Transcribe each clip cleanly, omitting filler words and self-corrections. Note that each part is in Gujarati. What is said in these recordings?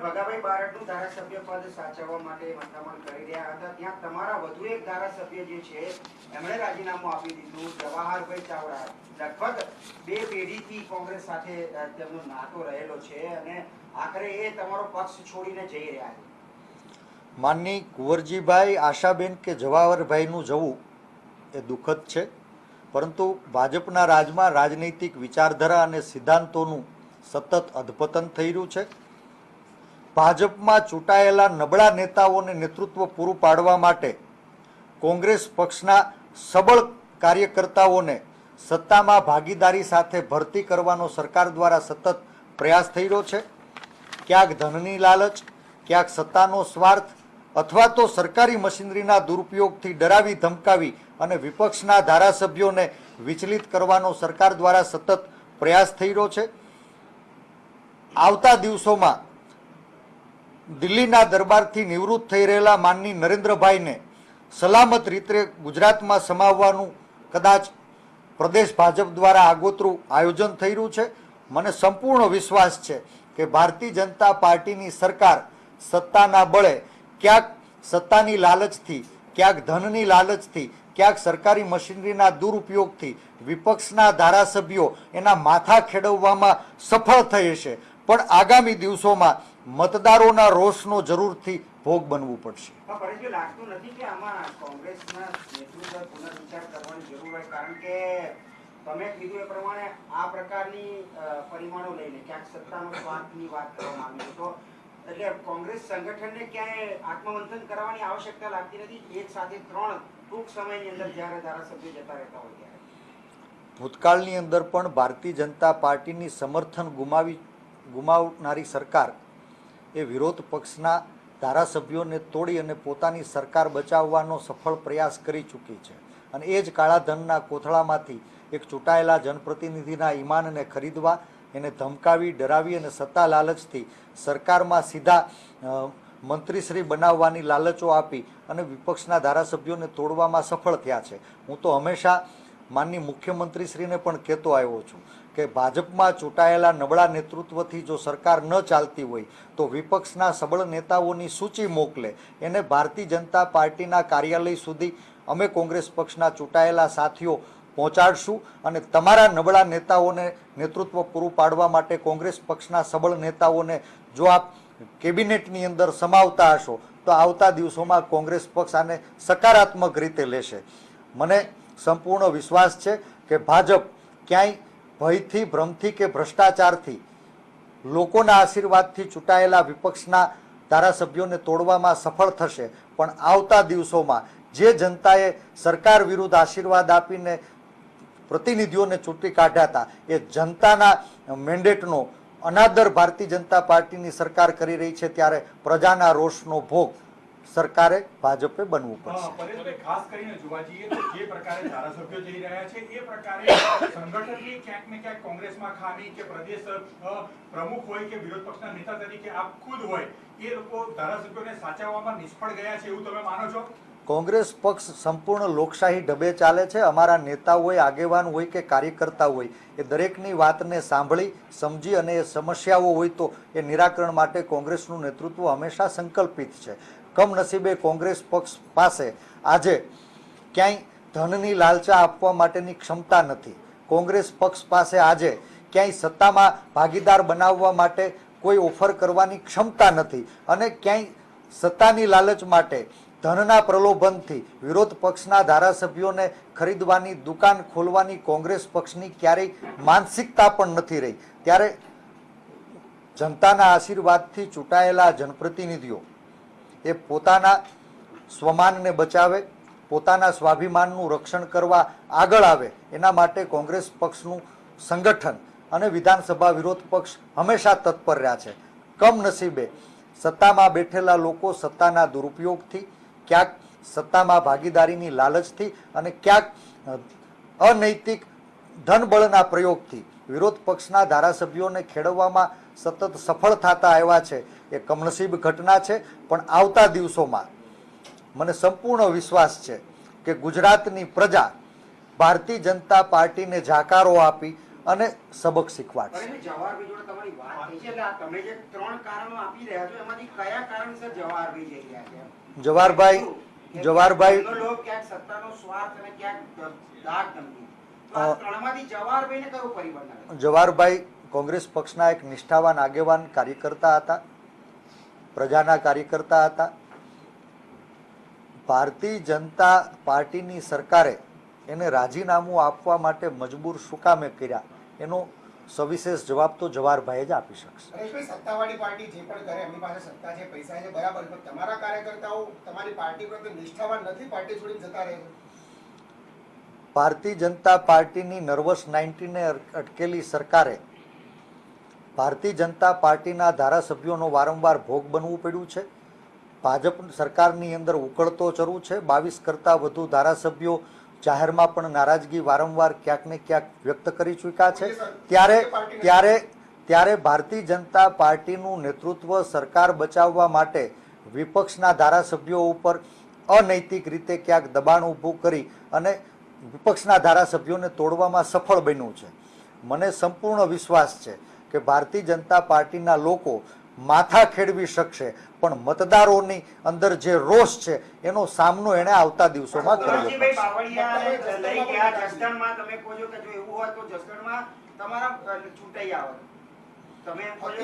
ભગાભાઈ બારડનું ધારાસભ્ય પદ સાચવવા માટે મથામણ કરી રહ્યા હતા, ત્યાં તમારા વધુ એક ધારાસભ્ય જે છે એમણે રાજીનામું આપી દીધું, જવાહરભાઈ ચાવડા. લગભગ 2 પેઢીથી કોંગ્રેસ સાથે તેમનો નાતો રહેલો છે અને આખરે એ તમારો પક્ષ છોડીને જઈ રહ્યા છે. માનની કુંવરજીભાઈ, આશાબેન કે જવાહરભાઈનું જવું એ દુઃખદ છે, પરંતુ ભાજપના રાજમાં રાજનૈતિક વિચારધારા અને સિદ્ધાંતોનું સતત અધપતન થઈ રહ્યું છે. ભાજપમાં ચૂંટાયેલા નબળા નેતાઓને નેતૃત્વ પૂરું પાડવા માટે કોંગ્રેસ પક્ષના સબળ કાર્યકર્તાઓને સત્તામાં ભાગીદારી સાથે ભરતી કરવાનો સરકાર દ્વારા સતત પ્રયાસ થઈ રહ્યો છે. ક્યાંક ધનની લાલચ, ક્યાંક સત્તાનો સ્વાર્થ અથવા તો સરકારી મશીનરીના દુરુપયોગથી ડરાવી ધમકાવી અને વિપક્ષના ધારાસભ્યોને વિચલિત કરવાનો સરકાર દ્વારા સતત પ્રયાસ થઈ રહ્યો છે. આવતા દિવસોમાં દિલ્હીના દરબારથી નિવૃત્ત થઈ રહેલા માનની નરેન્દ્રભાઈને સલામત રીતે ગુજરાતમાં સમાવવાનું કદાચ પ્રદેશ ભાજપ દ્વારા આગોતરું આયોજન થઈ રહ્યું છે. મને સંપૂર્ણ વિશ્વાસ છે કે ભારતીય જનતા પાર્ટીની સરકાર સત્તાના બળે ક્યાંક સત્તાની લાલચથી, ક્યાંક ધનની લાલચથી, ક્યાંક સરકારી મશીનરીના દુરુપયોગથી વિપક્ષના ધારાસભ્યો એના માથા ખેડવવામાં સફળ થઈ હશે, પણ આગામી દિવસોમાં મતદારોના રોષનો જરૂરથી ભોગ બનવું પડશે. પરંતુ લાગતું નથી કે આમાં કોંગ્રેસના નેતૃત્વ પુનર્વિચાર કરવાની જરૂર હોય, કારણ કે તમે કીધું એ પ્રમાણે આ પ્રકારની પરિમાણો લઈને ક્યાંક સત્તાનો સ્વાર્થની વાત કરવામાં આવી તો એટલે કોંગ્રેસ સંગઠનને ક્યાંય આત્મમંથન કરવાની આવશ્યકતા લાગતી નથી. એક સાથે 3 ટૂંક સમયની અંદર જ્યારે ધારાસભ્યો જતા રહેતા હોય ત્યારે ભૂતકાળની અંદર પણ ભારતીય જનતા પાર્ટીની સમર્થન ગુમાવનારી સરકાર એ વિરોધ પક્ષના ધારાસભ્યોને તોડી અને પોતાની સરકાર બચાવવાનો સફળ પ્રયાસ કરી ચૂકી છે. અને એ જ કાળાધનના કોથળામાંથી એક ચૂંટાયેલા જનપ્રતિનિધિના ઈમાનને ખરીદવા, એને ધમકાવી, ડરાવી અને સત્તા લાલચથી સરકારમાં સીધા મંત્રીશ્રી બનાવવાની લાલચો આપી અને વિપક્ષના ધારાસભ્યોને તોડવામાં સફળ થયા છે. હું તો હંમેશા માનની મુખ્યમંત્રીશ્રીને પણ કહેતો આવ્યો છું કે ભાજપમાં ચૂંટાયેલા નબળા નેતૃત્વથી જો સરકાર ન ચાલતી હોય તો વિપક્ષના સબળ નેતાઓની સૂચિ મોકલે, એને ભારતીય જનતા પાર્ટીના કાર્યાલય સુધી અમે કોંગ્રેસ પક્ષના ચૂંટાયેલા સાથીઓ પહોંચાડશું અને તમારા નબળા નેતાઓને નેતૃત્વ પૂરું પાડવા માટે કોંગ્રેસ પક્ષના સબળ નેતાઓને જો આપ કેબિનેટની અંદર સમાવતા હશો તો આવતા દિવસોમાં કોંગ્રેસ પક્ષ આને સકારાત્મક રીતે લેશે. મને સંપૂર્ણ વિશ્વાસ છે કે ભાજપ ક્યાંય ભયથી, ભ્રમથી કે ભ્રષ્ટાચારથી લોકોના આશીર્વાદથી ચૂંટાયેલા વિપક્ષના ધારાસભ્યોને તોડવામાં સફળ થશે, પણ આવતા દિવસોમાં જે જનતાએ સરકાર વિરુદ્ધ આશીર્વાદ આપીને પ્રતિનિધિઓને ચૂંટી કાઢ્યા હતા એ જનતાના મેન્ડેટનો અનાદર ભારતીય જનતા પાર્ટીની સરકાર કરી રહી છે, ત્યારે પ્રજાના રોષનો ભોગ સરકારે ભાજપે બનવું પડશે. ખાસ કરીને જોવા જઈએ તો જે પ્રકારે ધારાસભ્યો જઈ રહ્યા છે એ પ્રકારે સંગઠનની ક્યાંક ને ક્યાંક કોંગ્રેસમાં ખામી કે પ્રદેશ પ્રમુખ હોય કે વિરોધ પક્ષના નેતા તરીકે આપ ખુદ હોય એ લોકો ધારાસભ્યોને સાચવવામાં નિષ્ફળ ગયા છે એવું તમે માનો છો? કોંગ્રેસ પક્ષ સંપૂર્ણ લોકશાહી ઢબે ચાલે છે. અમારા નેતા હોય, આગેવાન હોય કે કાર્યકર્તા હોય એ દરેકની વાતને સાંભળી, સમજી અને એ સમસ્યાઓ હોય તો એ નિરાકરણ માટે કોંગ્રેસનું નેતૃત્વ હંમેશા સંકલ્પિત છે. કમનસીબે કોંગ્રેસ પક્ષ પાસે આજે ક્યાંય ધનની લાલચા આપવા માટેની ક્ષમતા નથી. કોંગ્રેસ પક્ષ પાસે આજે ક્યાંય સત્તામાં ભાગીદાર બનાવવા માટે કોઈ ઓફર કરવાની ક્ષમતા નથી અને ક્યાંય સત્તાની લાલચ માટે ધનના પ્રલોભનથી વિરોધ પક્ષના ધારાસભ્યોને ખરીદવાની દુકાન ખોલવાની કોંગ્રેસ પક્ષની ક્યારેય માનસિકતા પણ નથી રહી. ત્યારે જનતાના આશીર્વાદથી ચૂંટાયેલા જનપ્રતિનિધિઓ એ પોતાના સ્વમાનને બચાવે, પોતાના સ્વાભિમાનનું રક્ષણ કરવા આગળ આવે, એના માટે કોંગ્રેસ પક્ષનું સંગઠન અને વિધાનસભા વિરોધ પક્ષ હંમેશા તત્પર રહ્યા છે. કમનસીબે સત્તામાં બેઠેલા લોકો સત્તાના દુરુપયોગથી, ક્યાંક સત્તામાં ભાગીદારીની લાલચથી અને ક્યાંક અનૈતિક ધનબળના પ્રયોગથી વિરોધ પક્ષના ધારાસભ્યોને ખેડવવામાં સતત સફળ થતા આવ્યા છે. એ કમનસીબ ઘટના છે, પણ આવતા દિવસોમાં મને સંપૂર્ણ વિશ્વાસ છે કે ગુજરાતની પ્રજા ભારતીય જનતા પાર્ટીને જાકારો આપી અને સબક શીખવાડશે. પણ જવાહરભાઈ જોડે તમારી વાત થઈ છે એટલે આ તમે જે 3 કારણો આપી રહ્યા છો એમાંથી કયા કારણસર જવાહરભાઈ જઈ રહ્યા છે? જવાહરભાઈ એમનો લોભ, ક્યાંક સત્તાનો સ્વાર્થ અને ક્યાંક દાગ ધમકી. તો આ ત્રણમાંથી જવાહરભાઈને કયું પરિબળ લાગે? જવાહરભાઈ કોંગ્રેસ પક્ષના એક નિષ્ઠાવાન આગેવાન કાર્યકર્તા હતા, પ્રજાના કાર્યકર્તા હતા. ભારતીય જનતા પાર્ટીની સરકારે એને રાજીનામું આપવા માટે મજબૂર શું કામે કર્યા એનો સવિશેષ જવાબ તો જવાહરભાઈ જ આપી શકશે. હરેશભાઈ, સત્તાવાળી પાર્ટી જે પણ કરે એમની પાસે સત્તા છે, પૈસા છે, બરાબર, પણ તમારા કાર્યકર્તાઓ તમારી પાર્ટી પ્રત્યે નિષ્ઠાવાન નથી, પાર્ટી છોડીને જતા રહે છે. ભારતીય જનતા પાર્ટીની નર્વસ 19ને અટકેલી સરકારે ભારતીય જનતા પાર્ટીના ધારાસભ્યોનો વારંવાર ભોગ બનવું પડ્યું છે. ભાજપ સરકારની અંદર ઉકળતો ચરુ છે. 22 કરતાં વધુ ધારાસભ્યો જાહેરમાં પણ નારાજગી વારંવાર ક્યાંક ને ક્યાંક વ્યક્ત કરી ચૂક્યા છે. ત્યારે ભારતીય જનતા પાર્ટીનું નેતૃત્વ સરકાર બચાવવા માટે વિપક્ષના ધારાસભ્યો ઉપર અનૈતિક રીતે ક્યાંક દબાણ ઊભું કરી અને વિપક્ષના ધારાસભ્યોને તોડવામાં સફળ બન્યું છે. મને સંપૂર્ણ વિશ્વાસ છે કે ભારતીય જનતા પાર્ટીના લોકો માથા ખેડવી શકશે, પણ મતદારોની અંદર જે રોષ છે એનો સામનો એને આવતા દિવસોમાં કરવો પડશે. ધનજીભાઈ બાવળિયાને લઈ ગયા જસદણમાં, તમે કહો છો કે જો એવું હોય તો જસદણમાં તમારા ચૂંટાઈ આવે. તમે એમ કહો છો કે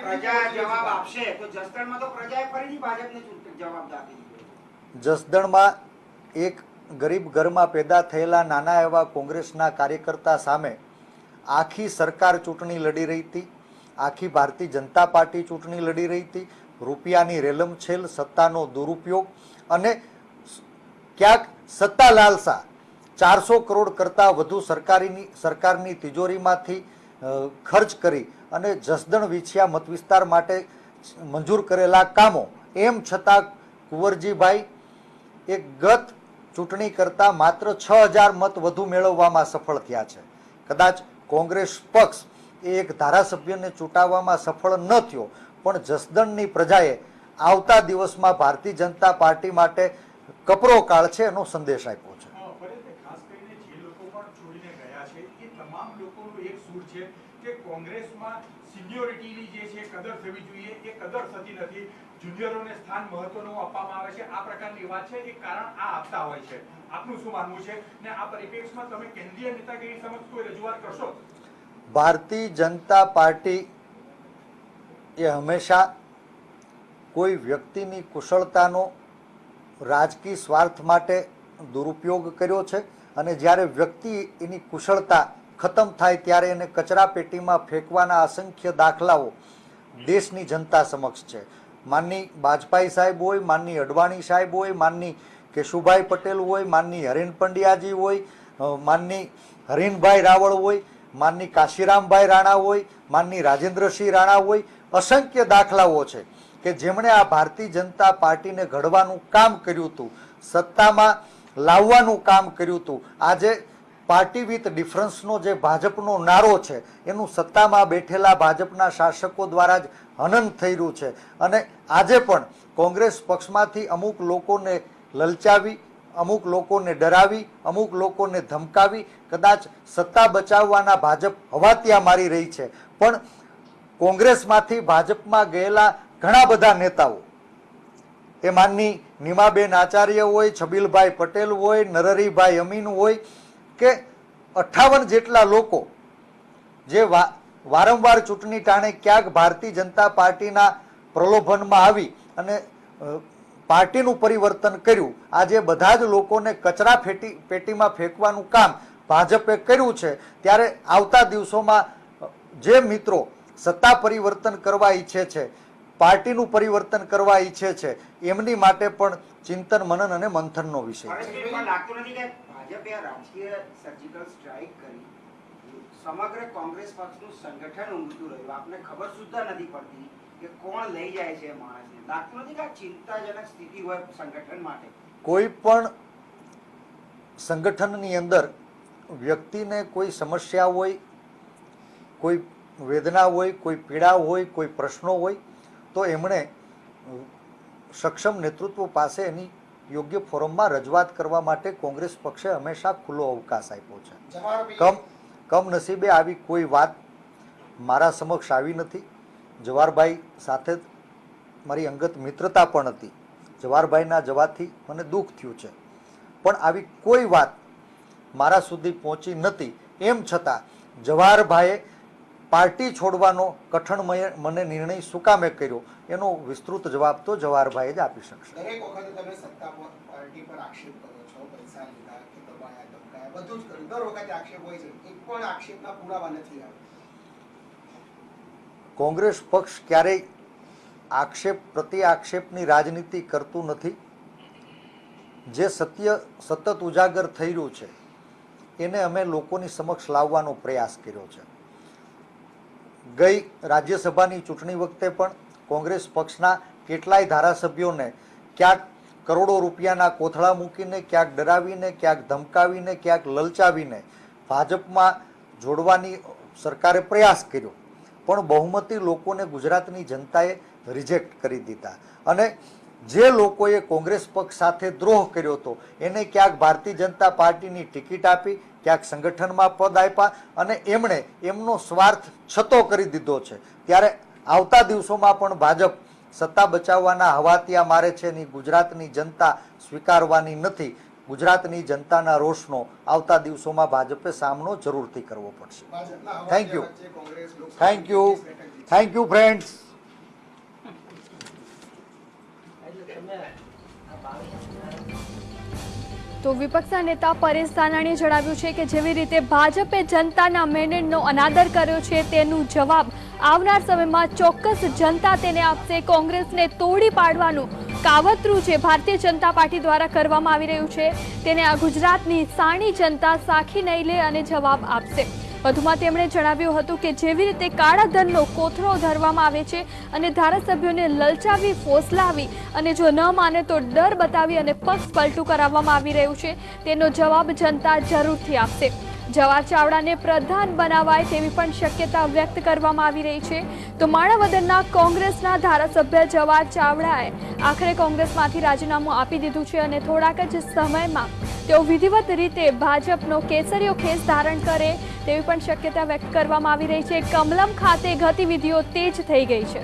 પ્રજા જવાબ આપશે, તો જસદણમાં તો પ્રજાએ ફરીથી ભાજપને જવાબ આપી દીધો. જસદણમાં એક ગરીબ ઘરમાં પેદા થયેલા નાના એવા કોંગ્રેસના કાર્યકર્તા સામે આખી સરકાર ચૂંટણી લડી રહી હતી, આખી ભારતીય જનતા પાર્ટી ચૂંટણી લડી રહી હતી. રૂપિયાની રેલમછેલ, સત્તાનો દુરુપયોગ અને ક્યાંક સત્તા લાલસા 400 કરોડ કરતાં વધુ સરકારની તિજોરીમાંથી ખર્ચ કરી અને જસદણ વિછિયા મત વિસ્તાર માટે મંજૂર કરેલા કામો, એમ છતાં કુંવરજીભાઈ એક ગત ચૂંટણી કરતાં માત્ર 6000 મત વધુ મેળવવામાં સફળ થયા છે. કદાચ કોંગ્રેસ પક્ષ એ એક ધારાસભ્યને ચૂંટાવવામાં સફળ ન થયો, પણ જસદણની પ્રજાએ આવતા દિવસમાં ભારતીય જનતા પાર્ટી માટે કપરો કાળ છે એનો સંદેશ આપ્યો છે. ખાસ કરીને જે લોકો પણ છોડીને ગયા છે એ તમામ લોકોનો એક સૂર છે કે કોંગ્રેસમાં સિનિયોરિટીની જે છે કદર થવી જોઈએ, એ કદર થતી નથી. જુનિયરોને સ્થાન મહત્વનું આપવામાં આવે છે. આ પ્રકારની વાત છે, એ કારણ આ આપતા હોય છે. આપનું શું માનવું છે ને આ પરિપ્રેક્ષમાં તમે કેન્દ્રીય નેતાગીરી સમક્ષ કોઈ રજૂઆત કરશો? ભારતીય જનતા પાર્ટી એ હંમેશા કોઈ વ્યક્તિની કુશળતાનો રાજકીય સ્વાર્થ માટે દુરુપયોગ કર્યો છે અને જ્યારે વ્યક્તિ એની કુશળતા ખતમ થાય ત્યારે એને કચરા પેટીમાં ફેંકવાના અસંખ્ય દાખલાઓ દેશની જનતા સમક્ષ છે. માનની વાજપેયી સાહેબ હોય, માનની અડવાણી સાહેબ હોય, માનની કેશુભાઈ પટેલ હોય, માનની હરેન પંડ્યાજી હોય, માનની હરીનભાઈ રાવળ હોય, માનની કાશીરામભાઈ રાણા હોય, માનની રાજેન્દ્રસિંહ રાણા હોય. અસંખ્ય દાખલાઓ છે કે જેમણે આ ભારતીય જનતા પાર્ટીને ઘડવાનું કામ કર્યું હતું, સત્તામાં લાવવાનું કામ કર્યું હતું. આજે પાર્ટી વિથ ડિફરન્સનો જે ભાજપનો નારો છે એનું સત્તામાં બેઠેલા ભાજપના શાસકો દ્વારા જ હનન થઈ રહ્યું છે. અને આજે પણ કોંગ્રેસ પક્ષમાંથી અમુક લોકોને લલચાવી, અમુક લોકોને ડરાવી, અમુક લોકોને ધમકાવી કદાચ સત્તા બચાવવાના ભાજપ હવાતિયા મારી રહી છે, પણ કોંગ્રેસમાંથી ભાજપમાં ગયેલા ઘણા બધા નેતાઓ, એ માનની નીમાબેન આચાર્ય હોય, છબીલભાઈ પટેલ હોય, નરહરીભાઈ અમીન હોય કે 58 જેટલા લોકો જે વારંવાર ચૂંટણી ટાણે ક્યાંક ભારતીય જનતા પાર્ટીના પ્રલોભનમાં આવી અને પાર્ટીનું પરિવર્તન કર્યું, આજે બધા જ લોકોને કચરા પેટીમાં ફેંકવાનું કામ ભાજપે કર્યું છે. ત્યારે આવતા દિવસોમાં જે મિત્રો સત્તા પરિવર્તન કરવા ઈચ્છે છે, પાર્ટીનું પરિવર્તન કરવા ઈચ્છે છે, એમની માટે પણ ચિંતન, મનન અને મંથનનો વિષય છે. લાગતું નથી કે ભાજપે રાજકીય સર્જિકલ સ્ટ્રાઇક કરી સમગ્ર કોંગ્રેસ પક્ષનું સંગઠન ઊંઘતું રહ્યું. આપને ખબર સુદ્ધા નથી પડતી કે કોણ લઈ જાય છે માણસને. લાગતું નથી કે આ ચિંતાજનક સ્થિતિ હોય સંગઠન માટે? કોઈ પણ સંગઠનની અંદર વ્યક્તિને કોઈ સમસ્યા હોય, કોઈ વેદના હોય, કોઈ પીડા હોય, કોઈ પ્રશ્નો હોય તો એમણે સક્ષમ નેતૃત્વ પાસે એની યોગ્ય ફોરમમાં રજૂઆત કરવા માટે કોંગ્રેસ પક્ષે હંમેશા ખુલ્લો અવકાશ આપ્યો છે. કમનસીબે આવી કોઈ વાત મારા સમક્ષ આવી નથી. જવાહરભાઈ સાથે મારી અંગત મિત્રતા પણ હતી. જવાહરભાઈના જવાથી મને દુઃખ થયું છે, પણ આવી કોઈ વાત મારા સુધી પહોંચી નથી. એમ છતાં જવાહરભાઈએ પાર્ટી છોડવાનો કઠણ મને નિર્ણય શું કામે કર્યો એનો વિસ્તૃત જવાબ તો જવાહરભાઈ જ આપી શકશે. દરેક વખતે તમે સત્તા પાર્ટી પર આક્ષેપ કરો છો, પૈસા લીધા કે દબાયા ધમકાયા બધું જ કર્યું. દર વખતે આક્ષેપ હોય છે, એક પણ આક્ષેપના પુરાવા નથી આવ્યા. કોંગ્રેસ પક્ષ ક્યારેય આક્ષેપ પ્રતિ આક્ષેપની રાજનીતિ કરતું નથી. જે સત્ય સતત ઉજાગર થઈ રહ્યું છે એને અમે લોકોની સમક્ષ લાવવાનો પ્રયાસ કર્યો છે. ગઈ રાજ્યસભાની ચૂંટણી વખતે પણ કોંગ્રેસ પક્ષના કેટલાય ધારાસભ્યોને ક્યાંક કરોડો રૂપિયાના કોથળા મૂકીને, ક્યાંક ડરાવીને, ક્યાંક ધમકાવીને, ક્યાંક લલચાવીને ભાજપમાં જોડવાની સરકારે પ્રયાસ કર્યો, પણ બહુમતી લોકોને ગુજરાતની જનતાએ રિજેક્ટ કરી દીધા. અને જે લોકોએ કોંગ્રેસ પક્ષ સાથે દ્રોહ કર્યો હતો એને ક્યાંક ભારતીય જનતા પાર્ટીની ટિકિટ આપી, ક્યાંક સંગઠનમાં પદ આપ્યા અને એમણે એમનો સ્વાર્થ છતો કરી દીધો છે. ત્યારે આવતા દિવસોમાં પણ ભાજપ સત્તા બચાવવાના હવાતિયા મારે છે એની ગુજરાતની જનતા સ્વીકારવાની નથી. ગુજરાતની જનતાના રોષનો આવતા દિવસોમાં ભાજપે સામનો જરૂરથી કરવો પડશે. Thank you, thank you, thank you friends. તો વિપક્ષના નેતા પરેશ ધાનાણીએ જણાવ્યું છે કે જેવી રીતે ભાજપે જનતાના મેન્ડેટનો અનાદર કર્યો છે તેનું જવાબ આવનાર સમયમાં ચોક્કસ જનતા તેને આપશે. કોંગ્રેસને તોડી પાડવાનું કાવતરું જે ભારતીય જનતા પાર્ટી દ્વારા કરવામાં આવી રહ્યું છે તેને આ ગુજરાતની સાણી જનતા સાખી નહીં લે અને જવાબ આપશે. વધુમાં તેમણે જણાવ્યું હતું કે જેવી રીતે કાળા ધનનો કોથળો ધરવામાં આવે છે અને ધારાસભ્યોને લલચાવી, ફોસલાવી અને જો ન માને તો ડર બતાવી અને પક્ષ પલટું કરાવવામાં આવી રહ્યું છે તેનો જવાબ જનતા જરૂરથી આપશે. જવાહર ચાવડાને પ્રધાન બનાવાય તેવી પણ શક્યતા વ્યક્ત કરવામાં આવી રહી છે. તો માણાવદરના કોંગ્રેસના ધારાસભ્ય જવાહર ચાવડાએ આખરે કોંગ્રેસમાંથી રાજીનામું આપી દીધું છે અને થોડાક જ સમયમાં તેઓ વિધિવત રીતે ભાજપનો કેસરીયો ખેસ ધારણ કરે તેવી પણ શક્યતા વ્યક્ત કરવામાં આવી રહી છે. કમલમ ખાતે ગતિવિધિઓ તેજ થઈ ગઈ છે.